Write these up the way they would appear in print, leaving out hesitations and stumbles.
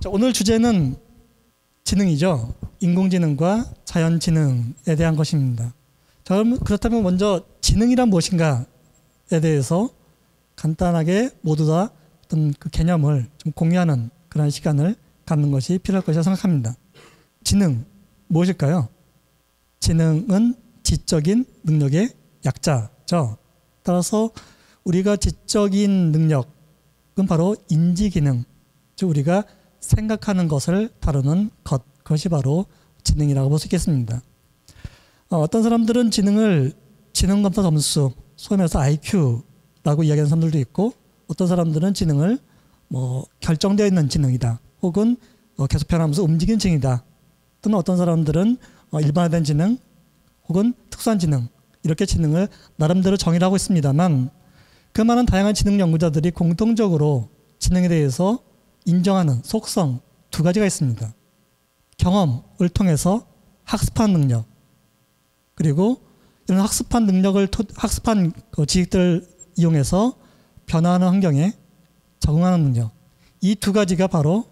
자, 오늘 주제는 지능이죠. 인공지능과 자연지능에 대한 것입니다. 자, 그렇다면 먼저 지능이란 무엇인가에 대해서 간단하게 모두 다 어떤 그 개념을 좀 공유하는 그런 시간을 갖는 것이 필요할 것이라 생각합니다. 지능, 무엇일까요? 지능은 지적인 능력의 약자죠. 따라서 우리가 지적인 능력은 바로 인지기능, 즉 우리가 생각하는 것을 다루는 것, 그것이 바로 지능이라고 볼 수 있겠습니다. 어떤 사람들은 지능을 지능검사 점수, 소위 말해서 IQ라고 이야기하는 사람들도 있고, 어떤 사람들은 지능을 결정되어 있는 지능이다, 혹은 계속 변하면서 움직이는 지능이다, 또는 어떤 사람들은 일반화된 지능, 혹은 특수한 지능, 이렇게 지능을 나름대로 정의를 하고 있습니다만, 그 많은 다양한 지능 연구자들이 공통적으로 지능에 대해서 인정하는 속성 두 가지가 있습니다. 경험을 통해서 학습한 능력, 그리고 이런 학습한 능력을 학습한 지식들을 이용해서 변화하는 환경에 적응하는 능력, 이 두 가지가 바로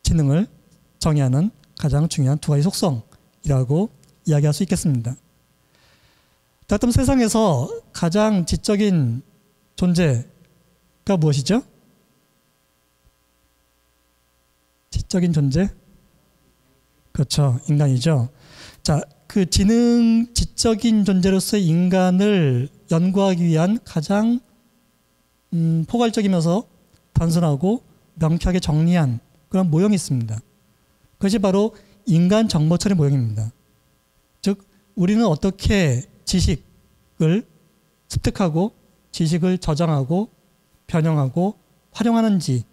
지능을 정의하는 가장 중요한 두 가지 속성이라고 이야기할 수 있겠습니다. 그렇다면 세상에서 가장 지적인 존재가 무엇이죠? 지적인 존재? 그렇죠. 인간이죠. 자, 그 지적인 존재로서의 인간을 연구하기 위한 가장 포괄적이면서 단순하고 명쾌하게 정리한 그런 모형이 있습니다. 그것이 바로 인간 정보 처리 모형입니다. 즉, 우리는 어떻게 지식을 습득하고 지식을 저장하고 변형하고 활용하는지에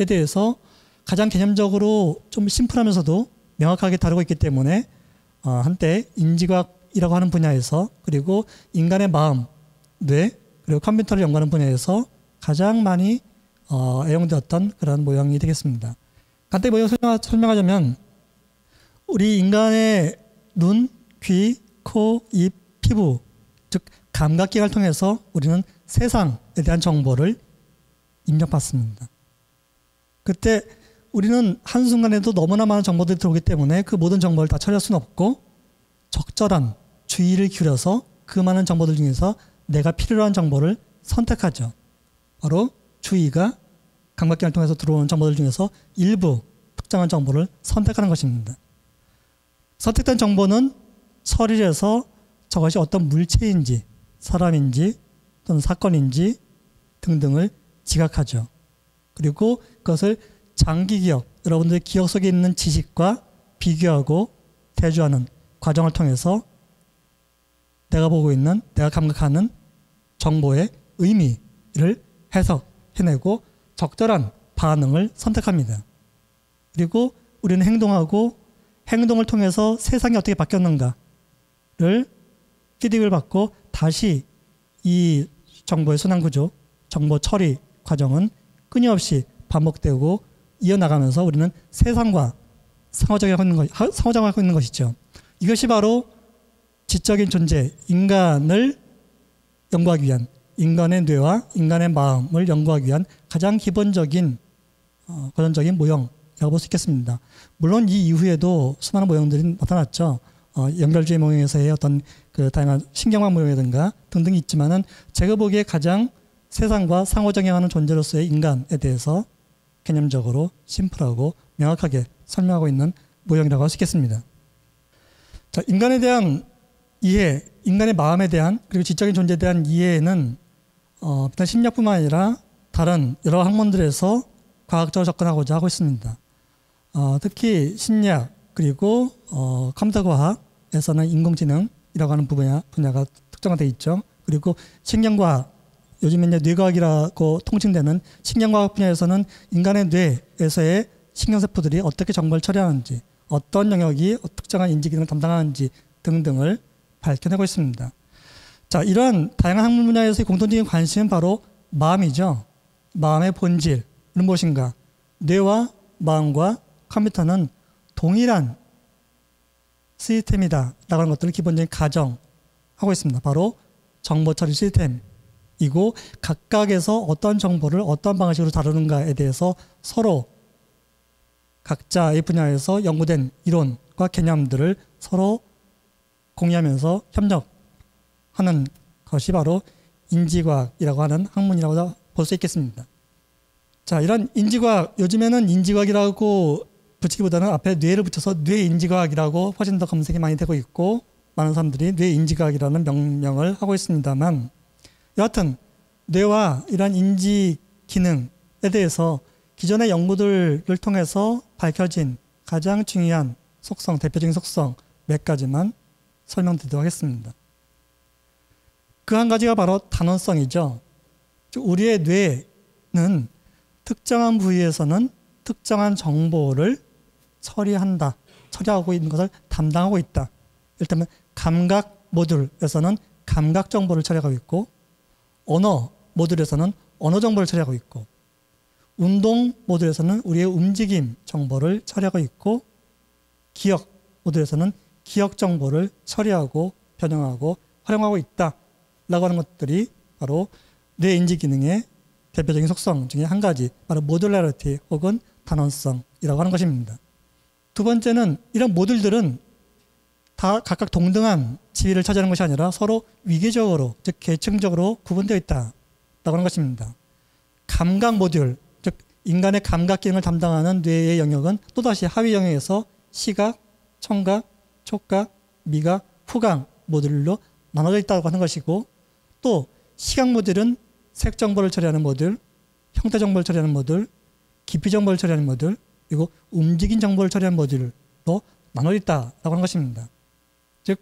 대해서 가장 개념적으로 좀 심플하면서도 명확하게 다루고 있기 때문에 한때 인지과학이라고 하는 분야에서, 그리고 인간의 마음, 뇌, 그리고 컴퓨터를 연구하는 분야에서 가장 많이 애용되었던 그런 모형이 되겠습니다. 간단히 모형을 설명하자면, 우리 인간의 눈, 귀, 코, 입, 피부, 즉 감각기관을 통해서 우리는 세상에 대한 정보를 입력받습니다. 그때 우리는 한순간에도 너무나 많은 정보들이 들어오기 때문에 그 모든 정보를 다 처리할 수는 없고, 적절한 주의를 기울여서 그 많은 정보들 중에서 내가 필요로 한 정보를 선택하죠. 바로 주의가 감각기관을 통해서 들어오는 정보들 중에서 일부 특정한 정보를 선택하는 것입니다. 선택된 정보는 처리를 해서 저것이 어떤 물체인지, 사람인지, 또는 사건인지 등등을 지각하죠. 그리고 그것을 장기 기억, 여러분들의 기억 속에 있는 지식과 비교하고 대조하는 과정을 통해서 내가 보고 있는, 내가 감각하는 정보의 의미를 해석해내고 적절한 반응을 선택합니다. 그리고 우리는 행동하고, 행동을 통해서 세상이 어떻게 바뀌었는가를 피드백을 받고 다시 이 정보의 순환구조, 정보 처리 과정은 끊임없이 반복되고 이어나가면서 우리는 세상과 상호작용하고 있는 것이죠. 이것이 바로 지적인 존재, 인간을 연구하기 위한, 인간의 뇌와 인간의 마음을 연구하기 위한 가장 기본적인 모형이라고 볼 수 있겠습니다. 물론 이 이후에도 수많은 모형들이 나타났죠. 연결주의 모형에서의 어떤 그 다양한 신경학 모형이라든가 등등이 있지만은, 제가 보기에 가장 세상과 상호작용하는 존재로서의 인간에 대해서 개념적으로 심플하고 명확하게 설명하고 있는 모형이라고 할 수 있겠습니다. 자, 인간에 대한 이해, 인간의 마음에 대한, 그리고 지적인 존재에 대한 이해는 비단 심리학뿐만 아니라 다른 여러 학문들에서 과학적으로 접근하고자 하고 있습니다. 특히 심리학, 그리고 컴퓨터 과학에서는 인공지능이라고 하는 분야가 특정되어 있죠. 그리고 신경과학, 요즘 이제 뇌과학이라고 통칭되는 신경과학 분야에서는 인간의 뇌에서의 신경세포들이 어떻게 정보를 처리하는지, 어떤 영역이 특정한 인지기능을 담당하는지 등등을 밝혀내고 있습니다. 자, 이러한 다양한 학문 분야에서의 공통적인 관심은 바로 마음이죠. 마음의 본질은 무엇인가? 뇌와 마음과 컴퓨터는 동일한 시스템이다 라고 하는 것들을 기본적인 가정하고 있습니다. 바로 정보 처리 시스템이고, 각각에서 어떤 정보를 어떤 방식으로 다루는가에 대해서 서로 각자의 분야에서 연구된 이론과 개념들을 서로 공유하면서 협력하는 것이 바로 인지과학이라고 하는 학문이라고 볼 수 있겠습니다. 자, 이런 인지과학, 요즘에는 인지과학이라고 붙이기보다는 앞에 뇌를 붙여서 뇌인지과학이라고 훨씬 더 검색이 많이 되고 있고 많은 사람들이 뇌인지과학이라는 명명을 하고 있습니다만, 여하튼 뇌와 이러한 인지 기능에 대해서 기존의 연구들을 통해서 밝혀진 가장 중요한 속성, 대표적인 속성 몇 가지만 설명드리도록 하겠습니다. 그 한 가지가 바로 단원성이죠. 즉 우리의 뇌는 특정한 부위에서는 특정한 정보를 처리하고 있는 것을 담당하고 있다. 이를테면 감각 모듈에서는 감각 정보를 처리하고 있고, 언어 모듈에서는 언어 정보를 처리하고 있고, 운동 모듈에서는 우리의 움직임 정보를 처리하고 있고, 기억 모듈에서는 기억 정보를 처리하고 변형하고 활용하고 있다라고 하는 것들이 바로 뇌인지 기능의 대표적인 속성 중에 한 가지, 바로 모듈러리티 혹은 단원성이라고 하는 것입니다. 두 번째는 이런 모듈들은 다 각각 동등한 지위를 차지하는 것이 아니라 서로 위계적으로, 즉 계층적으로 구분되어 있다라고 하는 것입니다. 감각 모듈, 즉 인간의 감각 기능을 담당하는 뇌의 영역은 또다시 하위 영역에서 시각, 청각, 촉각, 미각, 후각 모듈로 나눠져 있다고 하는 것이고, 또 시각 모듈은 색 정보를 처리하는 모듈, 형태 정보를 처리하는 모듈, 깊이 정보를 처리하는 모듈, 그리고 움직임 정보를 처리하는 모듈로 나눠져 있다라고 하는 것입니다. 즉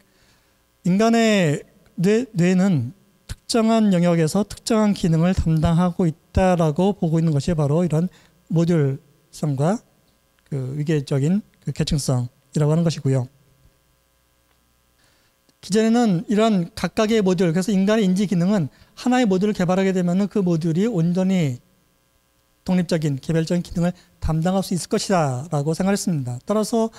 인간의 뇌는 특정한 영역에서 특정한 기능을 담당하고 있다라고 보고 있는 것이 바로 이런 모듈성과 그 위계적인 그 계층성이라고 하는 것이고요. 기존에는 이런 각각의 모듈, 그래서 인간의 인지 기능은 하나의 모듈을 개발하게 되면 그 모듈이 온전히 독립적인 개별적인 기능을 담당할 수 있을 것이다 라고 생각했습니다. 따라서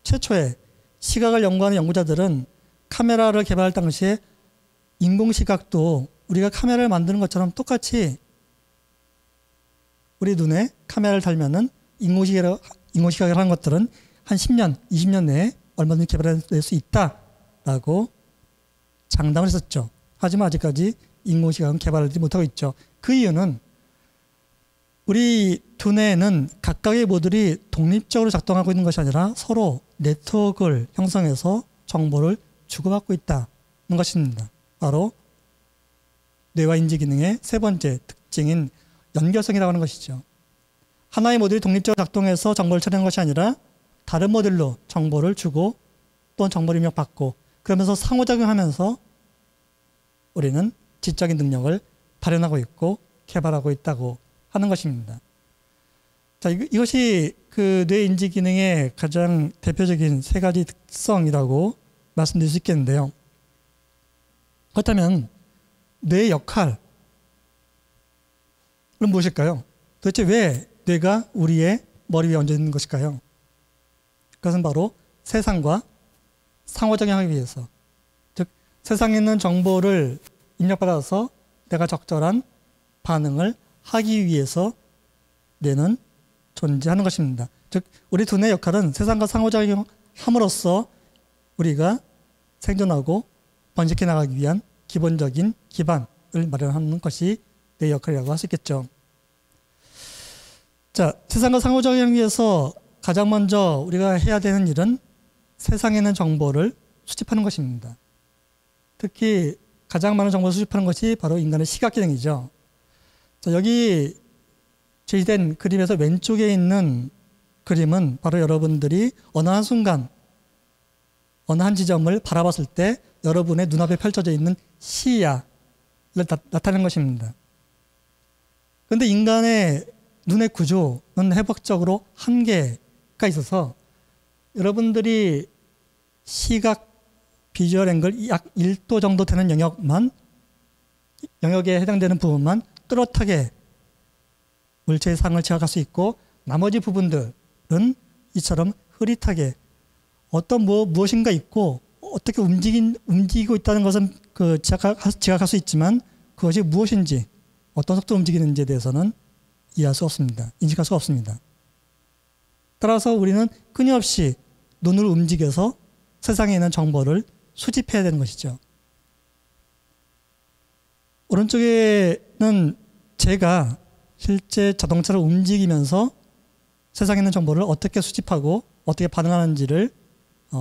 최초에 시각을 연구하는 연구자들은 카메라를 개발할 당시에 인공시각도 우리가 카메라를 만드는 것처럼 똑같이 우리 눈에 카메라를 달면은 인공시각을 하는 것들은 한 10년, 20년 내에 얼마든지 개발될 수 있다라고 장담을 했었죠. 하지만 아직까지 인공시각은 개발하지 못하고 있죠. 그 이유는 우리 두뇌는 각각의 모듈이 독립적으로 작동하고 있는 것이 아니라 서로 네트워크를 형성해서 정보를 주고받고 있다는 것입니다. 바로 뇌와 인지 기능의 세 번째 특징인 연결성이라고 하는 것이죠. 하나의 모듈이 독립적으로 작동해서 정보를 처리하는 것이 아니라 다른 모듈로 정보를 주고 또는 정보를 입력받고, 그러면서 상호작용하면서 우리는 지적인 능력을 발현하고 있고 개발하고 있다고 하는 것입니다. 자, 이것이 그 뇌인지 기능의 가장 대표적인 세 가지 특성이라고 말씀드릴 수 있겠는데요. 그렇다면 뇌의 역할은 무엇일까요? 도대체 왜 뇌가 우리의 머리 위에 얹어 있는 것일까요? 그것은 바로 세상과 상호작용하기 위해서, 즉 세상에 있는 정보를 입력받아서 내가 적절한 반응을 하기 위해서 뇌는 존재하는 것입니다. 즉 우리 두뇌의 역할은 세상과 상호작용함으로써 우리가 생존하고 번식해 나가기 위한 기본적인 기반을 마련하는 것이 뇌의 역할이라고 할 수 있겠죠. 자, 세상과 상호작용하기 위해서 가장 먼저 우리가 해야 되는 일은 세상에 있는 정보를 수집하는 것입니다. 특히 가장 많은 정보를 수집하는 것이 바로 인간의 시각 기능이죠. 자, 여기 제시된 그림에서 왼쪽에 있는 그림은 바로 여러분들이 어느 한 순간 어느 한 지점을 바라봤을 때 여러분의 눈앞에 펼쳐져 있는 시야를 나타내는 것입니다. 그런데 인간의 눈의 구조는 해부학적으로 한계가 있어서 여러분들이 시각 비주얼 앵글 약 1도 정도 되는 영역에 해당되는 부분만 뚜렷하게 물체의 상을 지각할 수 있고, 나머지 부분들은 이처럼 흐릿하게 어떤 무엇인가 있고 어떻게 움직이고 있다는 것은 지각할 수 있지만 그것이 무엇인지, 어떤 속도로 움직이는지에 대해서는 이해할 수 없습니다. 인식할 수 없습니다. 따라서 우리는 끊임없이 눈을 움직여서 세상에 있는 정보를 수집해야 되는 것이죠. 오른쪽에는 제가 실제 자동차를 움직이면서 세상에 있는 정보를 어떻게 수집하고 어떻게 반응하는지를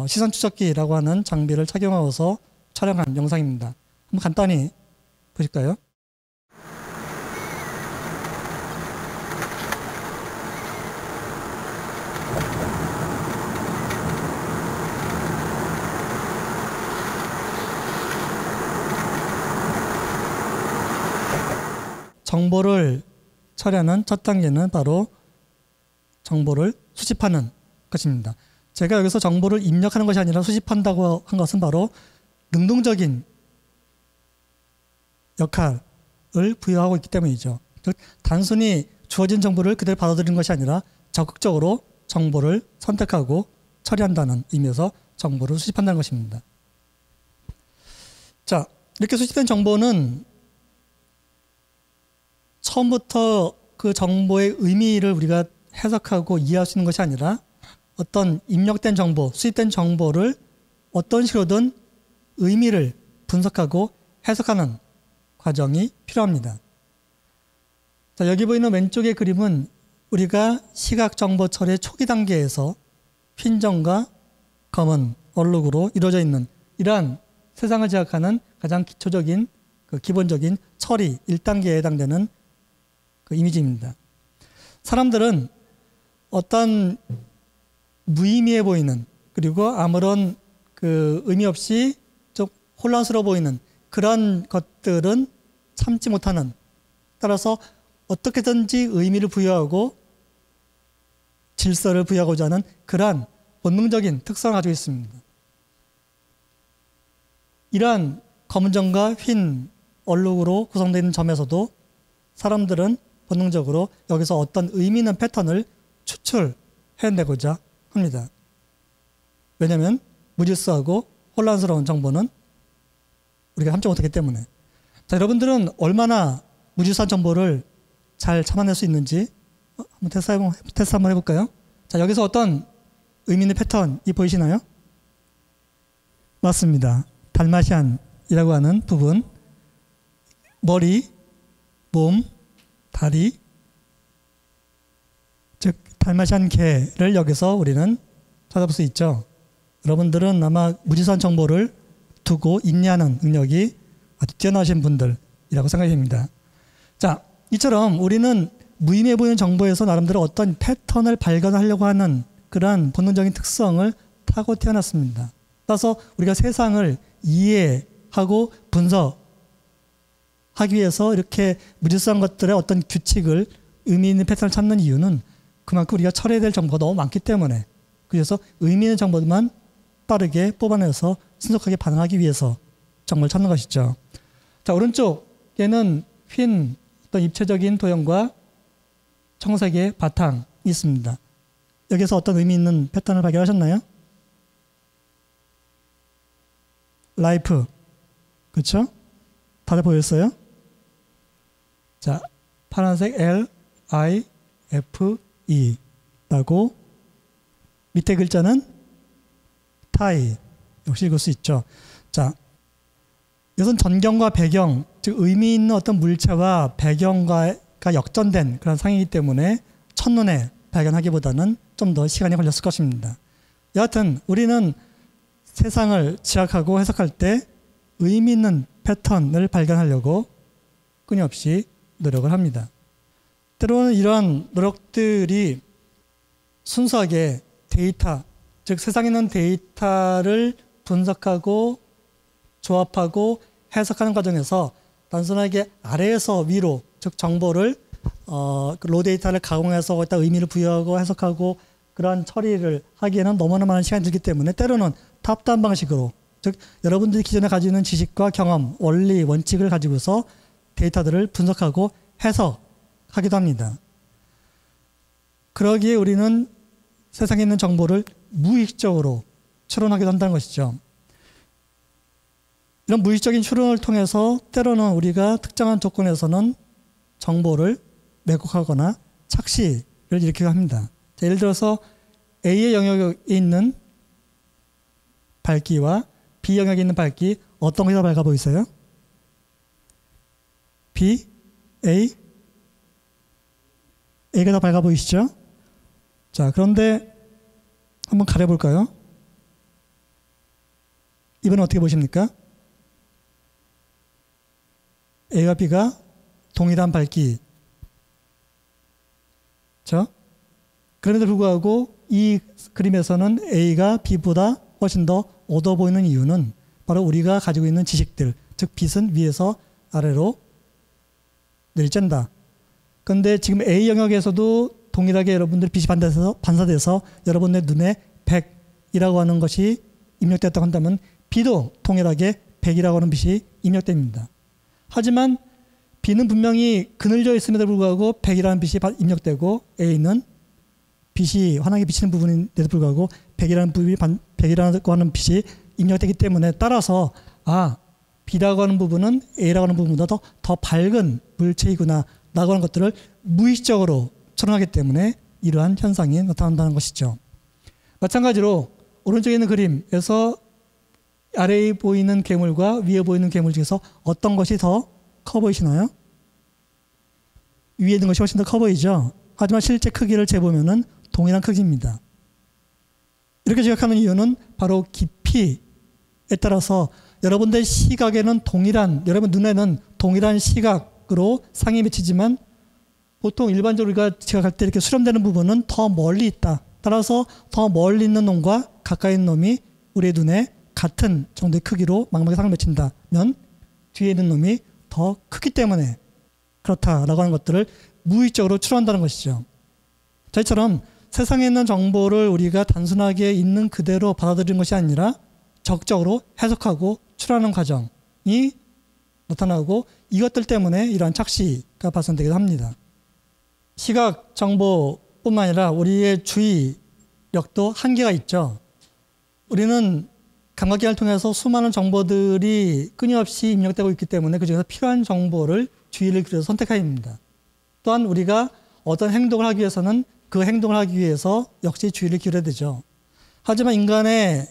시선 추적기라고 하는 장비를 착용하고서 촬영한 영상입니다. 한번 간단히 보실까요? 정보를 처리하는 첫 단계는 바로 정보를 수집하는 것입니다. 제가 여기서 정보를 입력하는 것이 아니라 수집한다고 한 것은 바로 능동적인 역할을 부여하고 있기 때문이죠. 즉 단순히 주어진 정보를 그대로 받아들이는 것이 아니라 적극적으로 정보를 선택하고 처리한다는 의미에서 정보를 수집한다는 것입니다. 자, 이렇게 수집된 정보는 처음부터 그 정보의 의미를 우리가 해석하고 이해할 수 있는 것이 아니라 어떤 입력된 정보, 수집된 정보를 어떤 식으로든 의미를 분석하고 해석하는 과정이 필요합니다. 자, 여기 보이는 왼쪽의 그림은 우리가 시각 정보 처리의 초기 단계에서 핀점과 검은 얼룩으로 이루어져 있는 이러한 세상을 지각하는 가장 기초적인 기본적인 처리 1단계에 해당되는 그 이미지입니다. 사람들은 어떤 무의미해 보이는 그리고 아무런 그 의미 없이 좀 혼란스러워 보이는 그런 것들은 참지 못하는, 따라서 어떻게든지 의미를 부여하고 질서를 부여하고자 하는 그러한 본능적인 특성을 가지고 있습니다. 이러한 검은 점과 흰 얼룩으로 구성되어 있는 점에서도 사람들은 본능적으로 여기서 어떤 의미 있는 패턴을 추출해내고자 합니다. 왜냐하면 무질서하고 혼란스러운 정보는 우리가 참지 못하기 때문에. 자, 여러분들은 얼마나 무질서한 정보를 잘 참아낼 수 있는지 한번 테스트 한번 해볼까요? 자, 여기서 어떤 의미 있는 패턴이 보이시나요? 맞습니다. 달마시안이라고 하는 부분, 머리, 몸, 다리, 즉 달마시안 개를 여기서 우리는 찾아볼 수 있죠. 여러분들은 아마 무질서한 정보를 두고 인내하는 능력이 아주 뛰어나신 분들이라고 생각이 됩니다. 자, 이처럼 우리는 무의미해 보이는 정보에서 나름대로 어떤 패턴을 발견하려고 하는 그러한 본능적인 특성을 타고 태어났습니다. 따라서 우리가 세상을 이해하고 분석하기 위해서 이렇게 무질서한 것들의 어떤 규칙을 의미 있는 패턴을 찾는 이유는 그만큼 우리가 처리해야 될 정보가 너무 많기 때문에, 그래서 의미 있는 정보만 빠르게 뽑아내서 신속하게 반응하기 위해서 정보를 찾는 것이죠. 자, 오른쪽에는 흰 어떤 입체적인 도형과 청색의 바탕이 있습니다. 여기서 어떤 의미 있는 패턴을 발견하셨나요? 라이프, 그렇죠? 다들 보였어요? 자, 파란색 LIFE 라고 밑에 글자는 타이, 역시 읽을 수 있죠. 자, 이것은 전경과 배경, 즉 의미 있는 어떤 물체와 배경과 역전된 그런 상이기 때문에 첫눈에 발견하기보다는 좀 더 시간이 걸렸을 것입니다. 여하튼 우리는 세상을 지각하고 해석할 때 의미 있는 패턴을 발견하려고 끊임없이 노력을 합니다. 때로는 이러한 노력들이 순수하게 데이터, 즉 세상에 있는 데이터를 분석하고 조합하고 해석하는 과정에서 단순하게 아래에서 위로, 즉 정보를 로 데이터를 가공해서 거기다 의미를 부여하고 해석하고 그러한 처리를 하기에는 너무나 많은 시간이 들기 때문에 때로는 탑다운 방식으로, 즉 여러분들이 기존에 가지고 있는 지식과 경험, 원리, 원칙을 가지고서 데이터들을 분석하고 해석하기도 합니다. 그러기에 우리는 세상에 있는 정보를 무의식적으로 추론하기도 한다는 것이죠. 이런 무의식적인 추론을 통해서 때로는 우리가 특정한 조건에서는 정보를 왜곡하거나 착시를 일으키기도 합니다. 자, 예를 들어서 A의 영역에 있는 밝기와 B 영역에 있는 밝기 어떤 것이 더 밝아 보이세요? B, A, A가 더 밝아 보이시죠? 자, 그런데 한번 가려볼까요? 이번엔 어떻게 보십니까? A와 B가 동일한 밝기. 그렇죠? 그럼에도 불구하고 이 그림에서는 A가 B보다 훨씬 더 어두워 보이는 이유는 바로 우리가 가지고 있는 지식들, 즉 빛은 위에서 아래로 내리쬐다. 그런데 지금 A 영역에서도 동일하게 여러분들 빛이 반사돼서 여러분의 눈에 100이라고 하는 것이 입력됐다고 한다면 B도 동일하게 100이라고 하는 빛이 입력됩니다. 하지만 B는 분명히 그늘져 있음에도 불구하고 100이라는 빛이 입력되고 A는 빛이 환하게 비치는 부분인데도 불구하고 100이라고 하는 빛이 입력되기 때문에 따라서 B라고 하는 부분은 A라고 하는 부분보다 더 밝은 물체이구나 라고 하는 것들을 무의식적으로 추론하기 때문에 이러한 현상이 나타난다는 것이죠. 마찬가지로 오른쪽에 있는 그림에서 아래에 보이는 괴물과 위에 보이는 괴물 중에서 어떤 것이 더 커 보이시나요? 위에 있는 것이 훨씬 더 커 보이죠. 하지만 실제 크기를 재보면 동일한 크기입니다. 이렇게 지각하는 이유는 바로 깊이에 따라서 여러분들 시각에는 여러분 눈에는 동일한 시각으로 상이 맺히지만 보통 일반적으로 우리가 지각할 때 이렇게 수렴되는 부분은 더 멀리 있다. 따라서 더 멀리 있는 놈과 가까이 있는 놈이 우리의 눈에 같은 정도의 크기로 망막에 상을 맺힌다면 뒤에 있는 놈이 더 크기 때문에 그렇다라고 하는 것들을 무의식적으로 추론한다는 것이죠. 자, 이처럼 세상에 있는 정보를 우리가 단순하게 있는 그대로 받아들이는 것이 아니라 적극적으로 해석하고 추론하는 과정이 나타나고 이것들 때문에 이러한 착시가 발생되기도 합니다. 시각 정보뿐만 아니라 우리의 주의력도 한계가 있죠. 우리는 감각기관을 통해서 수많은 정보들이 끊임없이 입력되고 있기 때문에 그중에서 필요한 정보를 주의를 기울여서 선택해야 합니다. 또한 우리가 어떤 행동을 하기 위해서는 그 행동을 하기 위해서 역시 주의를 기울여야 되죠. 하지만 인간의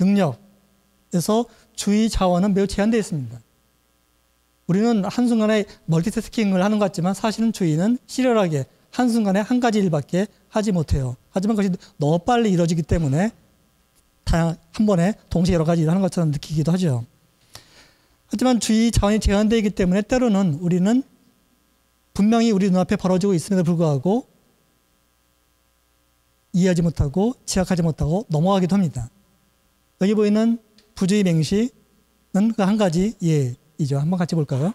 능력에서 주의 자원은 매우 제한되어 있습니다. 우리는 한순간에 멀티태스킹을 하는 것 같지만 사실은 주의는 시리얼하게 한순간에 한 가지 일밖에 하지 못해요. 하지만 그것이 너무 빨리 이루어지기 때문에 한 번에 동시에 여러 가지 일을 하는 것처럼 느끼기도 하죠. 하지만 주의 자원이 제한되어 있기 때문에 때로는 우리는 분명히 우리 눈앞에 벌어지고 있음에도 불구하고 이해하지 못하고 지각하지 못하고 넘어가기도 합니다. 여기 보이는 부주의 맹시는 그 한 가지 예이죠. 한번 같이 볼까요?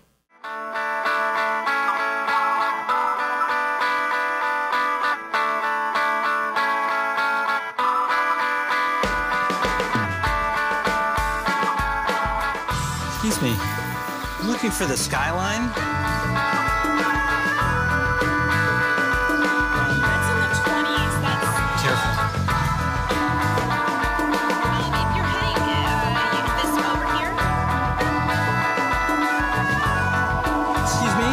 Excuse me. Looking for the skyline? That's in the 20s. That's Careful. if you're heading this over here. Excuse me?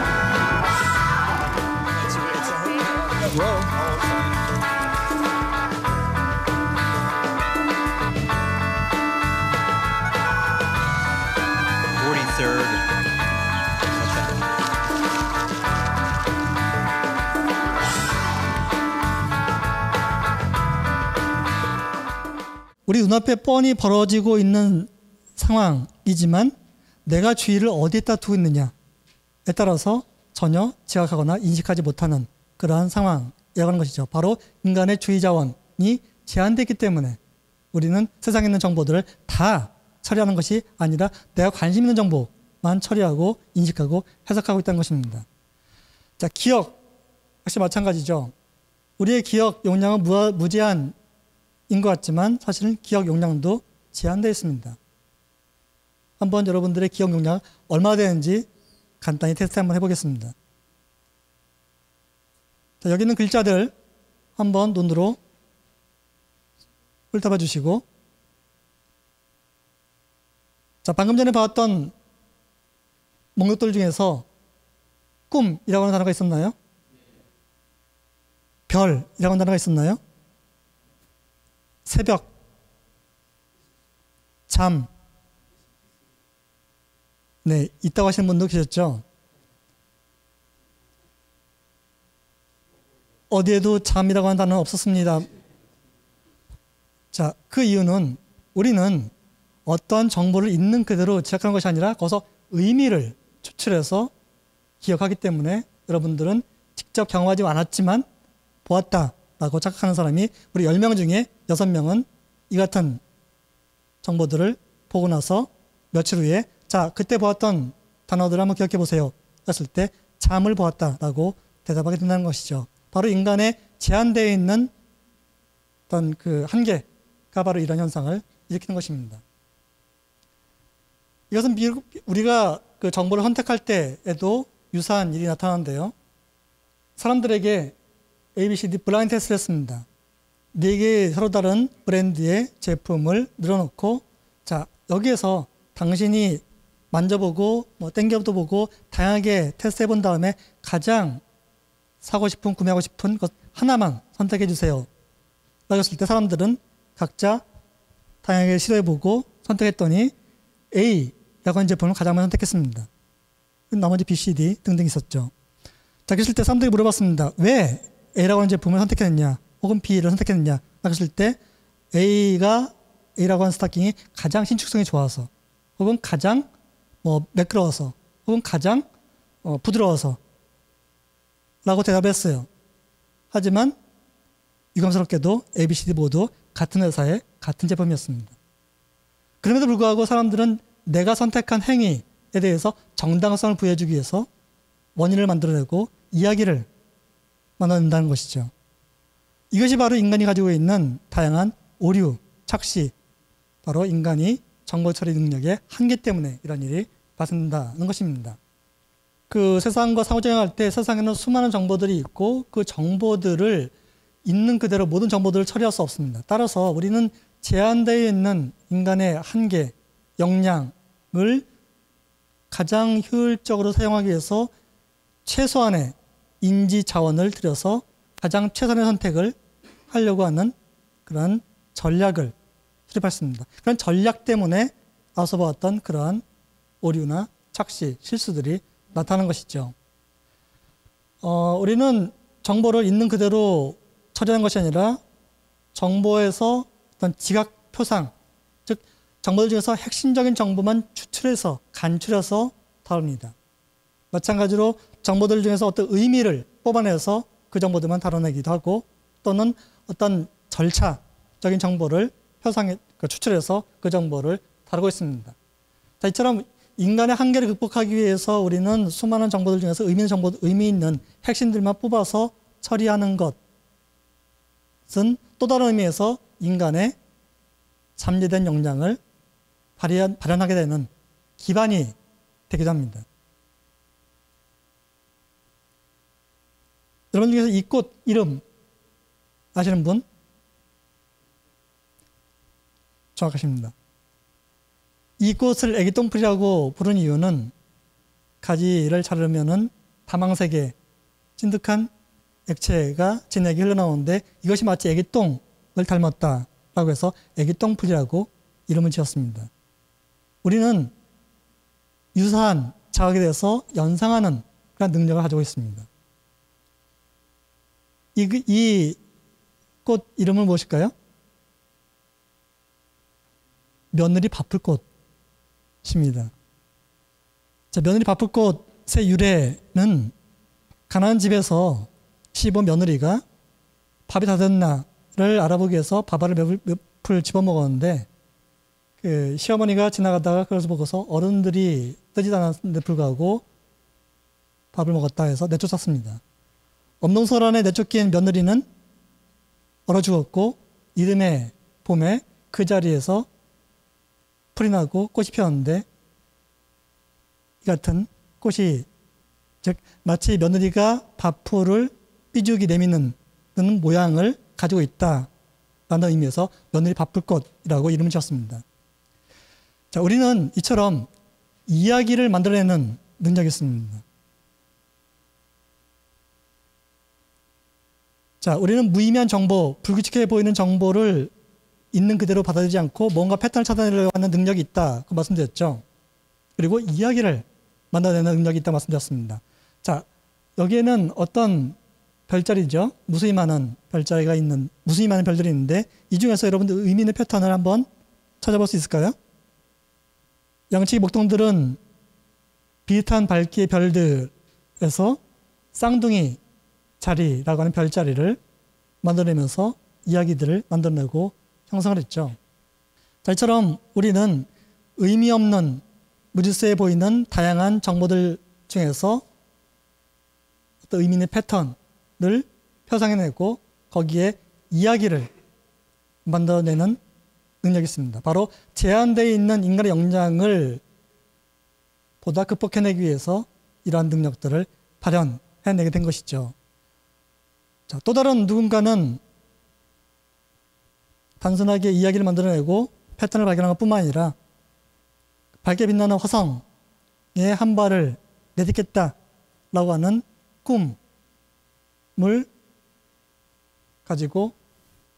It's a row. 43rd. 우리 눈앞에 뻔히 벌어지고 있는 상황이지만 내가 주의를 어디에다 두고 있느냐에 따라서 전혀 지각하거나 인식하지 못하는 그러한 상황이라고 하는 것이죠. 바로 인간의 주의 자원이 제한되기 때문에 우리는 세상에 있는 정보들을 다 처리하는 것이 아니라 내가 관심 있는 정보만 처리하고 인식하고 해석하고 있다는 것입니다. 자, 기억 역시 마찬가지죠. 우리의 기억 용량은 무제한인 것 같지만 사실은 기억 용량도 제한되어 있습니다. 한번 여러분들의 기억 용량 얼마나 되는지 간단히 테스트 한번 해보겠습니다. 자, 여기 있는 글자들 한번 눈으로 훑어봐 주시고, 자, 방금 전에 봤던 목록들 중에서 꿈이라고 하는 단어가 있었나요? 별이라고 하는 단어가 있었나요? 새벽, 잠, 네, 있다고 하시는 분도 계셨죠? 어디에도 잠이라고 하는 단어는 없었습니다. 자, 그 이유는 우리는 어떠한 정보를 있는 그대로 지적하는 것이 아니라 거기서 의미를 추출해서 기억하기 때문에 여러분들은 직접 경험하지 않았지만 보았다라고 착각하는 사람이 우리 10명 중에 6명은 이 같은 정보들을 보고 나서 며칠 후에 자, 그때 보았던 단어들을 한번 기억해 보세요. 했을 때 잠을 보았다라고 대답하게 된다는 것이죠. 바로 인간의 제한되어 있는 어떤 그 한계가 바로 이런 현상을 일으키는 것입니다. 이것은 우리가 그 정보를 선택할 때에도 유사한 일이 나타나는데요. 사람들에게 ABCD 블라인드 테스트를 했습니다. 4개의 서로 다른 브랜드의 제품을 늘어놓고 자, 여기에서 당신이 만져보고 뭐 땡겨도 보고 다양하게 테스트 해본 다음에 가장 사고 싶은, 구매하고 싶은 것 하나만 선택해 주세요. 라고 했을 때 사람들은 각자 다양하게 시도해보고 선택했더니 A라고 하는 제품을 가장 많이 선택했습니다. 나머지 B, C, D 등등 있었죠. 자, 그랬을 때 사람들이 물어봤습니다. 왜 A라고 하는 제품을 선택했느냐 혹은 B를 선택했느냐 라고 했을 때 A라고 하는 스타킹이 가장 신축성이 좋아서 혹은 가장 매끄러워서 혹은 가장 부드러워서 라고 대답했어요. 하지만 유감스럽게도 ABCD 모두 같은 회사의 같은 제품이었습니다. 그럼에도 불구하고 사람들은 내가 선택한 행위에 대해서 정당성을 부여해주기 위해서 원인을 만들어내고 이야기를 만들어낸다는 것이죠. 이것이 바로 인간이 가지고 있는 다양한 오류, 착시, 바로 인간이 정보 처리 능력의 한계 때문에 이런 일이 발생된다는 것입니다. 그 세상과 상호작용할 때 세상에는 수많은 정보들이 있고 그 정보들을 있는 그대로 모든 정보들을 처리할 수 없습니다. 따라서 우리는 제한되어 있는 인간의 한계, 역량을 가장 효율적으로 사용하기 위해서 최소한의 인지 자원을 들여서 가장 최선의 선택을 하려고 하는 그런 전략을 수립했습니다. 그런 전략 때문에 앞서 보았던 그러한 오류나 착시, 실수들이 나타나는 것이죠. 우리는 정보를 있는 그대로 처리하는 것이 아니라 정보에서 어떤 지각 표상, 즉 정보들 중에서 핵심적인 정보만 추출해서 간추려서 다룹니다. 마찬가지로 정보들 중에서 어떤 의미를 뽑아내서 그 정보들만 다뤄내기도 하고 또는 어떤 절차적인 정보를 추출해서 그 정보를 다루고 있습니다. 자, 이처럼 인간의 한계를 극복하기 위해서 우리는 수많은 정보들 중에서 의미 있는 핵심들만 뽑아서 처리하는 것은 또 다른 의미에서 인간의 잠재된 역량을 발현하게 되는 기반이 되기도 합니다. 여러분 중에서 이 꽃 이름 아시는 분? 정확하십니다. 이 꽃을 애기똥풀이라고 부른 이유는 가지를 자르면은 다망색의 찐득한 액체가 진액이 흘러나오는데 이것이 마치 애기똥을 닮았다라고 해서 애기똥풀이라고 이름을 지었습니다. 우리는 유사한 자극에 대해서 연상하는 그런 능력을 가지고 있습니다. 이 꽃 이름은 무엇일까요? 며느리 바쁠꽃입니다. 자, 며느리 바쁠꽃의 유래는 가난한 집에서 시집온 며느리가 밥이 다 됐나를 알아보기 위해서 밥알을 몇 풀 집어먹었는데 그 시어머니가 지나가다가 그것을 보고서 어른들이 뜨지 않았는데 불구하고 밥을 먹었다 해서 내쫓았습니다. 엄동설 안에 내쫓긴 며느리는 얼어 죽었고 이듬해 봄에 그 자리에서 풀이 나고 꽃이 피었는데 이 같은 꽃이 즉 마치 며느리가 밥풀을 삐죽이 내미는 모양을 가지고 있다라는 의미에서 며느리 바쁠꽃이라고 이름을 지었습니다. 자, 우리는 이처럼 이야기를 만들어내는 능력이 있습니다. 자, 우리는 무의미한 정보, 불규칙해 보이는 정보를 있는 그대로 받아들이지 않고 뭔가 패턴을 찾아내려고 하는 능력이 있다. 그 말씀드렸죠. 그리고 이야기를 만들어내는 능력이 있다 말씀드렸습니다. 자, 여기에는 어떤 별자리죠. 무수히 많은 별자리가 있는, 무수히 많은 별들이 있는데 이 중에서 여러분들 의미 있는 패턴을 한번 찾아볼 수 있을까요? 양치기 목동들은 비슷한 밝기의 별들에서 쌍둥이 자리라고 하는 별자리를 만들어내면서 이야기들을 만들어내고 형성을 했죠. 자, 이처럼 우리는 의미 없는 무질서해 보이는 다양한 정보들 중에서 어떤 의미 있는 패턴을 표상해내고 거기에 이야기를 만들어내는 능력이 있습니다. 바로 제한되어 있는 인간의 역량을 보다 극복해내기 위해서 이러한 능력들을 발현해내게 된 것이죠. 자, 또 다른 누군가는 단순하게 이야기를 만들어내고 패턴을 발견한 것뿐만 아니라 밝게 빛나는 화성에 한 발을 내딛겠다라고 하는 꿈을 가지고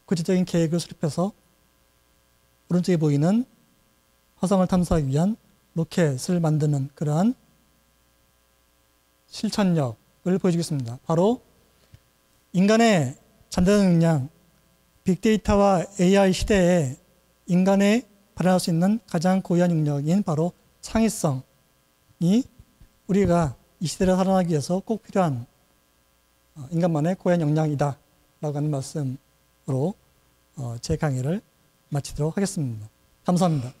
구체적인 계획을 수립해서 오른쪽에 보이는 화성을 탐사하기 위한 로켓을 만드는 그러한 실천력을 보여주겠습니다. 바로 인간의 잠재적 역량, 빅데이터와 AI 시대에 인간의 발현할 수 있는 가장 고유한 능력인 바로 창의성이 우리가 이 시대를 살아나기 위해서 꼭 필요한 인간만의 고유한 역량이다 라고 하는 말씀으로 제 강의를 마치도록 하겠습니다. 감사합니다.